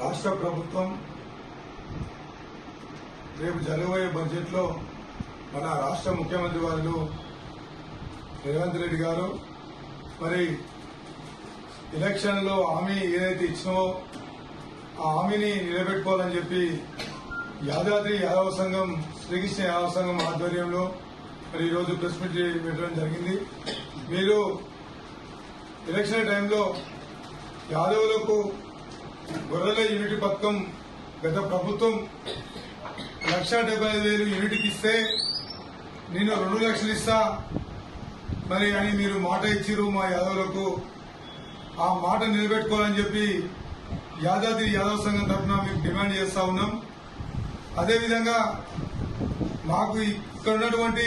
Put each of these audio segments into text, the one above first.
రాష్ట్ర ప్రభుత్వం రేపు జరగబోయే బడ్జెట్లో మన రాష్ట్ర ముఖ్యమంత్రి వారు రేవంత్ రెడ్డి గారు మరి ఎలక్షన్లో హామీ ఏదైతే ఇచ్చినో ఆ హామీని నిలబెట్టుకోవాలని చెప్పి యాదాద్రి యాదవ సంఘం శ్రీకృష్ణ యాదవ సంఘం ఆధ్వర్యంలో మరి ఈరోజు ప్రెస్ మీట్ పెట్టడం జరిగింది. మీరు ఎలక్షన్ టైంలో యాదవులకు గొర్రెల యూనిట్ పథకం గత ప్రభుత్వం 1,75,000 యూనిట్కి ఇస్తే నేను 2 లక్షలు ఇస్తా మరి అని మీరు మాట ఇచ్చిరు మా యాదవులకు. ఆ మాట నిలబెట్టుకోవాలని చెప్పి యాదాద్రి యాదవ సంఘం తరఫున మీకు డిమాండ్ చేస్తా ఉన్నాం. అదేవిధంగా మాకు ఇక్కడ ఉన్నటువంటి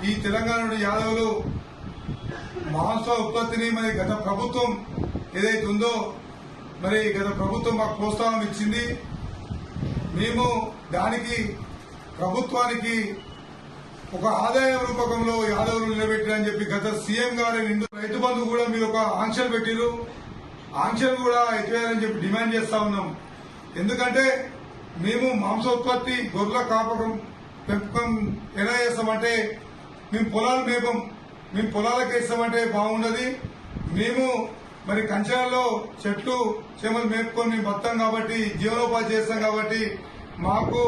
ఈ తెలంగాణ యాదవులు మాంస ఉత్పత్తిని మరి గత ప్రభుత్వం ఏదైతే ఉందో మరి గత ప్రభుత్వం మాకు ప్రోత్సాహం ఇచ్చింది. మేము దానికి ప్రభుత్వానికి ఒక ఆదాయ రూపకంలో యాదవులు నిలబెట్టారని చెప్పి గత సీఎం గారు రైతు బంధు కూడా మీరు ఒక ఆంక్షలు పెట్టిరు. ఆంక్షలు కూడా ఎత్తివేయాలని చెప్పి డిమాండ్ చేస్తా ఉన్నాం. ఎందుకంటే మేము మాంసోత్పత్తి గొర్రెల పెంపకం ఎలా చేస్తామంటే మేము పొలాలు మేపం, మేము పొలాలకు వేస్తామంటే బాగుండదు. మేము మరి కంచెలలో చెట్లు చేమలు మేపుకొని మేము బతాం కాబట్టి జీవనోపాధి చేస్తాం కాబట్టి మాకు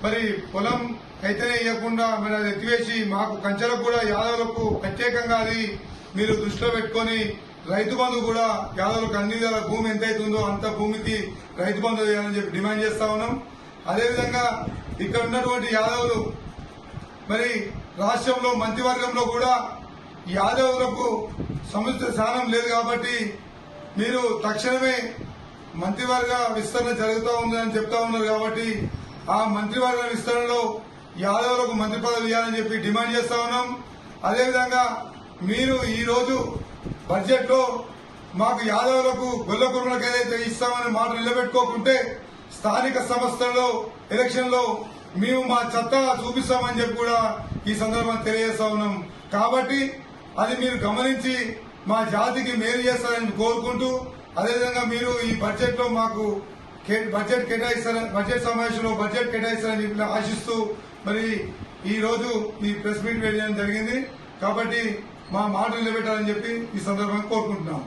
మరి పొలం అయితేనే ఇవ్వకుండా మరి అది ఎత్తివేసి మాకు కంచెలకు కూడా యాదవులకు ప్రత్యేకంగా అది మీరు దృష్టిలో పెట్టుకుని రైతు బంధు కూడా యాదవులకు అన్ని విధాల భూమి ఎంతైతే ఉందో అంత భూమికి రైతు బంధు చేయాలని చెప్పి డిమాండ్ చేస్తా ఉన్నాం. అదేవిధంగా ఇక్కడ ఉన్నటువంటి యాదవులు మరి రాష్ట్రంలో మంత్రివర్గంలో కూడా యాదవులకు సముచిత స్థానం లేదు కాబట్టి మీరు తక్షణమే మంత్రివర్గ విస్తరణ జరుగుతూ ఉందని చెప్తా ఉన్నారు కాబట్టి ఆ మంత్రివర్గ విస్తరణలో యాదవులకు మంత్రి పదవి ఇవ్వాలని చెప్పి డిమాండ్ చేస్తా ఉన్నాం. అదేవిధంగా మీరు ఈ రోజు బడ్జెట్ లో మాకు యాదవులకు గొల్ల కుర్మలకు ఏదైతే ఇస్తామని మాట నిలబెట్టుకోకుంటే స్థానిక సంస్థల్లో ఎలక్షన్ లో మేము మా చట్టా చూపిస్తామని చెప్పి కూడా ఈ సందర్భంగా తెలియజేస్తా ఉన్నాం. కాబట్టి అది మీరు గమనించి మా జాతికి మేలు చేస్తారని కోరుకుంటూ అదేవిధంగా మీరు ఈ బడ్జెట్ లో మాకు బడ్జెట్ సమావేశంలో బడ్జెట్ కేటాయిస్తారని చెప్పి ఆశిస్తూ మరి ఈ రోజు ఈ ప్రెస్ మీట్ వేయడం జరిగింది. కాబట్టి మా మాట నిలబెట్టాలని చెప్పి ఈ సందర్భంగా కోరుకుంటున్నాం.